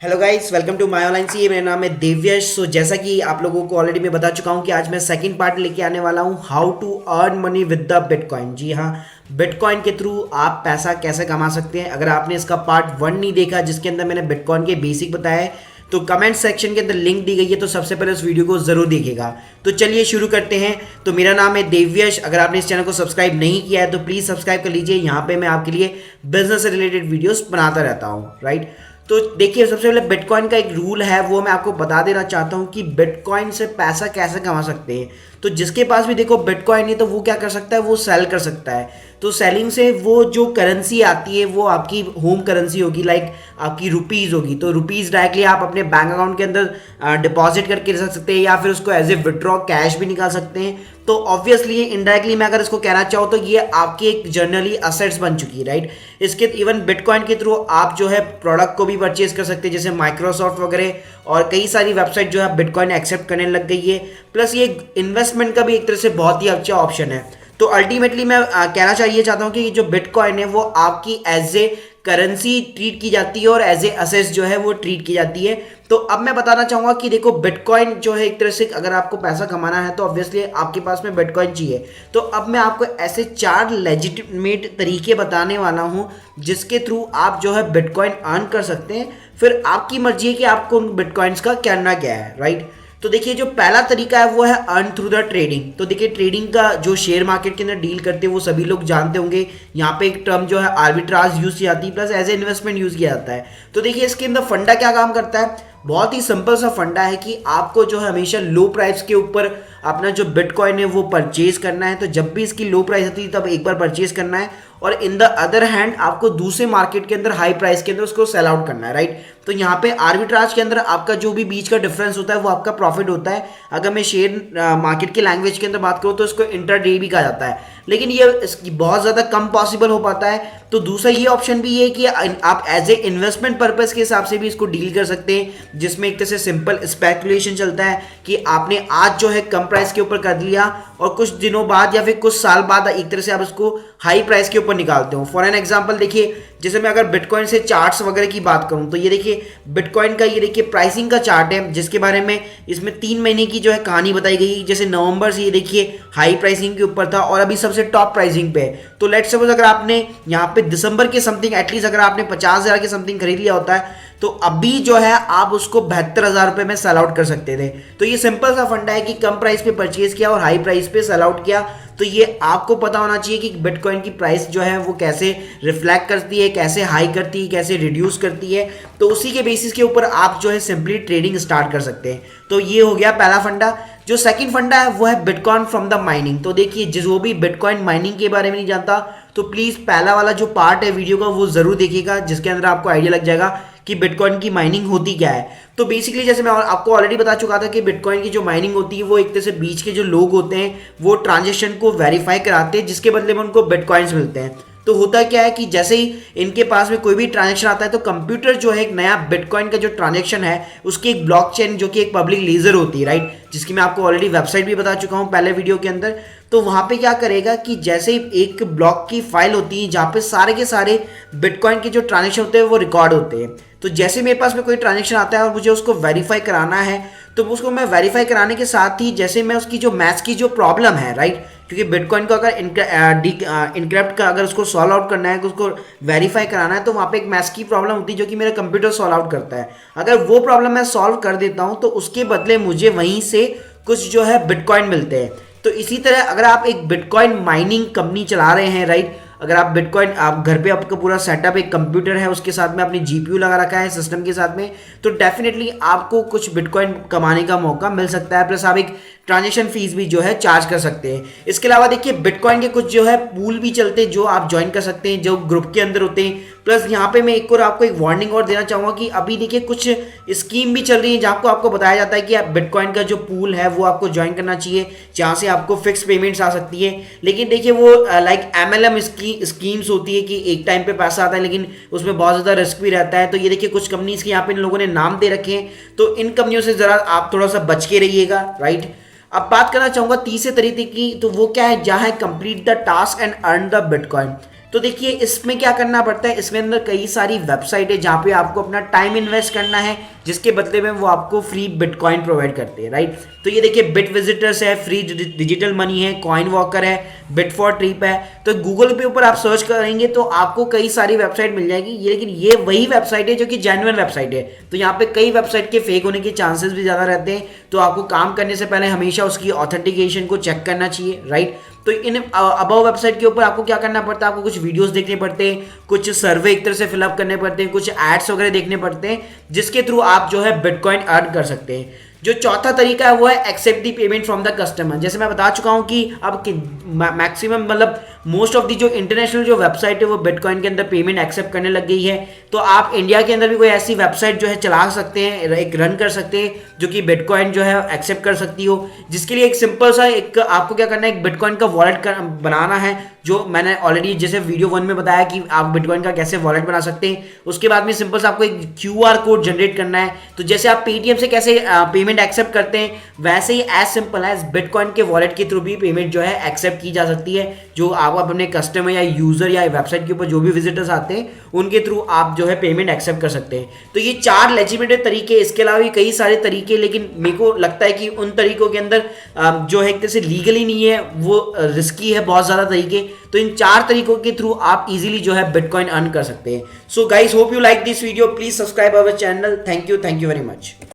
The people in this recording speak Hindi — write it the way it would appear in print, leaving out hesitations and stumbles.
Hello guys, welcome to my online सी। मेरा नाम है देव्यश। जैसा कि आप लोगों को ऑलरेडी मैं बता चुका हूं कि आज मैं सेकंड पार्ट लेके आने वाला हूं, how to earn money with the bitcoin. जी हाँ, बिटकॉइन के थ्रू आप पैसा कैसे कमा सकते हैं। अगर आपने इसका पार्ट 1 नहीं देखा जिसके अंदर मैंने बिटकॉइन के बेसिक बताया है, तो कमेंट सेक्शन के अंदर लिंक दी गई है, तो सबसे पहले उस वीडियो को जरूर देखिएगा। तो चलिए शुरू करते हैं। तो मेरा नाम है देव्यश। अगर आपने इस चैनल को सब्सक्राइब नहीं किया है तो प्लीज़ सब्सक्राइब कर लीजिए। यहाँ पे मैं आपके लिए बिजनेस से रिलेटेड वीडियोस बनाता रहता हूँ, राइट। तो देखिए, सबसे पहले बिटकॉइन का एक रूल है, वो मैं आपको बता देना चाहता हूँ कि बिटकॉइन से पैसा कैसे कमा सकते हैं। तो जिसके पास भी देखो बिटकॉइन है तो वो क्या कर सकता है, वो सेल कर सकता है। तो सेलिंग से वो जो करेंसी आती है वो आपकी होम करेंसी होगी, लाइक आपकी रुपीज़ होगी। तो रुपीज़ डायरेक्टली आप अपने बैंक अकाउंट के अंदर डिपॉजिट करके रख सकते हैं, या फिर उसको एज ए विड्रॉ कैश भी निकाल सकते हैं। तो ऑब्वियसली इनडायरेक्टली मैं अगर इसको कहना चाहूँ तो ये आपकी एक जर्नली असेट्स बन चुकी है, राइट। इसके इवन बिटकॉइन के थ्रू आप जो है प्रोडक्ट को भी परचेज कर सकते हैं, जैसे माइक्रोसॉफ्ट वगैरह और कई सारी वेबसाइट जो है बिटकॉइन एक्सेप्ट करने लग गई है। प्लस ये इन्वेस्टमेंट का भी एक तरह से बहुत ही अच्छा ऑप्शन है। तो अल्टीमेटली मैं कहना चाहिए चाहता हूँ कि जो बिटकॉइन है वो आपकी एज ए करेंसी ट्रीट की जाती है और एज ए असेस जो है वो ट्रीट की जाती है। तो अब मैं बताना चाहूंगा कि देखो, बिटकॉइन जो है एक तरह से अगर आपको पैसा कमाना है तो ऑब्वियसली आपके पास में बिटकॉइन चाहिए। तो अब मैं आपको ऐसे 4 लेजिटिमेट तरीके बताने वाला हूं जिसके थ्रू आप जो है बिटकॉइन अर्न कर सकते हैं। फिर आपकी मर्जी है कि आपको उन बिटकॉइंस का करना क्या है, राइट। तो देखिए, जो पहला तरीका है वो है अर्न थ्रू द ट्रेडिंग। तो देखिए, ट्रेडिंग का जो शेयर मार्केट के अंदर डील करते हैं वो सभी लोग जानते होंगे। यहाँ पे एक टर्म जो है आर्बिट्राज यूज की जाती है, plus as a investment use किया जाता है। तो देखिए, इसके अंदर फंडा क्या काम करता है, बहुत ही सिंपल सा फंडा है कि आपको जो है हमेशा लो प्राइस के ऊपर अपना जो बिटकॉइन है वो परचेज करना है। तो जब भी इसकी लो प्राइस होती है तब एक बार परचेज करना है, और इन द अदर हैंड आपको दूसरे मार्केट के अंदर हाई प्राइस के अंदर उसको सेल आउट करना है, राइट। तो यहाँ पे आर्बिट्राज के अंदर आपका जो भी बीच का डिफरेंस होता है वो आपका प्रॉफिट होता है। अगर मैं शेयर मार्केट के लैंग्वेज के अंदर बात करूँ तो इसको इंट्राडे भी कहा जाता है, लेकिन ये इसकी बहुत ज़्यादा कम पॉसिबल हो पाता है। तो दूसरा ये ऑप्शन भी है कि आप एज ए इन्वेस्टमेंट पर्पज के हिसाब से भी इसको डील कर सकते हैं, जिसमें एक तरह से सिंपल स्पेकुलेशन चलता है कि आपने आज जो है कम प्राइस के ऊपर कर लिया और कुछ दिनों बाद या फिर कुछ साल बाद एक तरह से आप इसको हाई प्राइस के ऊपर निकालते हो। फॉर एन एग्जांपल देखिए, जैसे मैं अगर बिटकॉइन से चार्ट्स वगैरह की बात करूं तो ये देखिए बिटकॉइन का, ये देखिए प्राइसिंग का चार्ट है, जिसके बारे में इसमें 3 महीने की जो है कहानी बताई गई। जैसे नवंबर से ये देखिए हाई प्राइसिंग के ऊपर था और अभी सबसे टॉप प्राइसिंग पे है। तो लेट्स सपोज अगर आपने यहाँ पे दिसंबर के समथिंग एटलीस्ट अगर आपने 50,000 के समथिंग खरीद लिया होता है तो अभी जो है आप उसको 72,000 रुपये में सेल आउट कर सकते थे। तो ये सिंपल सा फंडा है कि कम प्राइस पे परचेज किया और हाई प्राइस पे सेल आउट किया। तो ये आपको पता होना चाहिए कि बिटकॉइन की प्राइस जो है वो कैसे रिफ्लेक्ट करती है, कैसे हाई करती है, कैसे रिड्यूस करती है। तो उसी के बेसिस के ऊपर आप जो है सिंपली ट्रेडिंग स्टार्ट कर सकते हैं। तो ये हो गया पहला फंडा। जो सेकंड फंडा है वो है बिटकॉइन फ्रॉम द माइनिंग। तो देखिए, जो भी बिटकॉइन माइनिंग के बारे में नहीं जानता तो प्लीज़ पहला वाला जो पार्ट है वीडियो का वो ज़रूर देखिएगा, जिसके अंदर आपको आइडिया लग जाएगा कि बिटकॉइन की माइनिंग होती क्या है। तो बेसिकली जैसे मैं आपको ऑलरेडी बता चुका था कि बिटकॉइन की जो माइनिंग होती है वो एक तरह से बीच के जो लोग होते हैं वो ट्रांजेक्शन को वेरीफाई कराते हैं, जिसके बदले में उनको बिटकॉइंस मिलते हैं। तो होता क्या है कि जैसे ही इनके पास में कोई भी ट्रांजेक्शन आता है तो कंप्यूटर जो है एक नया बिटकॉइन का जो ट्रांजेक्शन है उसकी एक ब्लॉकचेन जो कि एक पब्लिक लेजर होती है, राइट, जिसकी मैं आपको ऑलरेडी वेबसाइट भी बता चुका हूं पहले वीडियो के अंदर। तो वहां पे क्या करेगा कि जैसे ही एक ब्लॉक की फाइल होती है जहां पे सारे के सारे बिटकॉइन के जो ट्रांजेक्शन होते हैं वो रिकॉर्ड होते हैं। तो जैसे मेरे पास में कोई ट्रांजेक्शन आता है और मुझे उसको वेरीफाई कराना है तो उसको मैं वेरीफाई कराने के साथ ही जैसे मैं उसकी जो मैथ्स की जो प्रॉब्लम है, राइट, क्योंकि बिटकॉइन को अगर इनक्रिप्ट का अगर उसको सॉल्व आउट करना है, उसको वेरीफाई कराना है, तो वहाँ पे एक मैथ्स की प्रॉब्लम होती है जो कि मेरा कंप्यूटर सॉल्व आउट करता है। अगर वो प्रॉब्लम मैं सॉल्व कर देता हूँ तो उसके बदले मुझे वहीं से कुछ जो है बिटकॉइन मिलते हैं। तो इसी तरह अगर आप एक बिटकॉइन माइनिंग कंपनी चला रहे हैं, राइट, अगर आप बिटकॉइन, आप घर पे आपका पूरा सेटअप एक कंप्यूटर है उसके साथ में अपनी जीपीयू लगा रखा है सिस्टम के साथ में, तो डेफिनेटली आपको कुछ बिटकॉइन कमाने का मौका मिल सकता है। प्लस आप एक ट्रांजेक्शन फीस भी जो है चार्ज कर सकते हैं। इसके अलावा देखिए, बिटकॉइन के कुछ जो है पूल भी चलते हैं जो आप ज्वाइन कर सकते हैं, जो ग्रुप के अंदर होते हैं। प्लस यहाँ पे मैं एक और आपको एक वार्निंग और देना चाहूँगा कि अभी देखिए कुछ स्कीम भी चल रही है जहाँ आपको बताया जाता है कि आप बिटकॉइन का जो पूल है वो आपको ज्वाइन करना चाहिए, जहाँ से आपको फिक्स पेमेंट्स आ सकती है। लेकिन देखिए, वो लाइक MLM स्कीम्स होती है कि एक टाइम पे पैसा आता है लेकिन उसमें बहुत ज़्यादा रिस्क भी रहता है। तो ये देखिए कुछ कंपनीज के यहाँ पे इन लोगों ने नाम दे रखे हैं, तो इन कंपनियों से ज़रा आप थोड़ा सा बच के रहिएगा, राइट। अब बात करना चाहूँगा तीसरे तरीके की, तो वो क्या है, जहाँ है complete the task and earn the bitcoin. तो देखिए इसमें क्या करना पड़ता है, इसमें अंदर कई सारी वेबसाइट है जहाँ पे आपको अपना टाइम इन्वेस्ट करना है, जिसके बदले में वो आपको फ्री बिटकॉइन प्रोवाइड करते हैं, राइट। तो ये देखिए बिट विजिटर्स है, फ्री डिजिटल मनी है, कॉइन वॉकर है, बिट फॉर ट्रिप है। तो गूगल पे ऊपर आप सर्च करेंगे तो आपको कई सारी वेबसाइट मिल जाएगी, लेकिन ये वही वेबसाइट है जो कि जेन्युइन वेबसाइट है। तो यहाँ पे कई वेबसाइट के फेक होने के चांसेस भी ज़्यादा रहते हैं, तो आपको काम करने से पहले हमेशा उसकी ऑथेंटिकेशन को चेक करना चाहिए, राइट। तो इन अबव वेबसाइट के ऊपर आपको क्या करना पड़ता है, आपको कुछ वीडियोस देखने पड़ते हैं, कुछ सर्वे एक तरह से फिलअप करने पड़ते हैं, कुछ एड्स वगैरह देखने पड़ते हैं, जिसके थ्रू आप जो है बिटकॉइन अर्न कर सकते हैं। जो चौथा तरीका है वो है accept the payment from the customer. जैसे मैं बता चुका हूं कि अब मैक्सिमम मतलब मोस्ट ऑफ दी जो इंटरनेशनल जो वेबसाइट है वो बिटकॉइन के अंदर पेमेंट एक्सेप्ट करने लग गई है। तो आप इंडिया के अंदर भी कोई ऐसी वेबसाइट जो है चला सकते हैं, एक रन कर सकते हैं जो कि बिटकॉइन जो है एक्सेप्ट कर सकती हो, जिसके लिए एक सिंपल सा एक आपको क्या करना है, एक बिटकॉइन का वॉलेट बनाना है, जो मैंने ऑलरेडी जैसे वीडियो 1 में बताया कि आप बिटकॉइन का कैसे वॉलेट बना सकते हैं। उसके बाद में सिंपल सा आपको एक QR कोड जनरेट करना है। तो जैसे आप पेटीएम से कैसे पेमेंट एक्सेप्ट करते हैं, वैसे ही एज सिंपल एज बिटकॉइन के वॉलेट के थ्रू भी पेमेंट जो है एक्सेप्ट की जा सकती है। जो आप अपने कस्टमर या यूजर या वेबसाइट के ऊपर जो भी विजिटर्स आते हैं उनके थ्रू आप जो है पेमेंट एक्सेप्ट कर सकते हैं। तो ये 4 लेजिटिमेट तरीके, इसके अलावा भी कई सारे तरीके, लेकिन मेरे को लगता है कि उन तरीकों के अंदर जो है एक तरह से लीगली नहीं है, वो रिस्की है बहुत ज़्यादा तरीके। तो इन 4 तरीकों के थ्रू आप इजीली जो है बिटकॉइन अर्न कर सकते हैं। So guys, hope you like this video, please subscribe our channel. Thank you very much.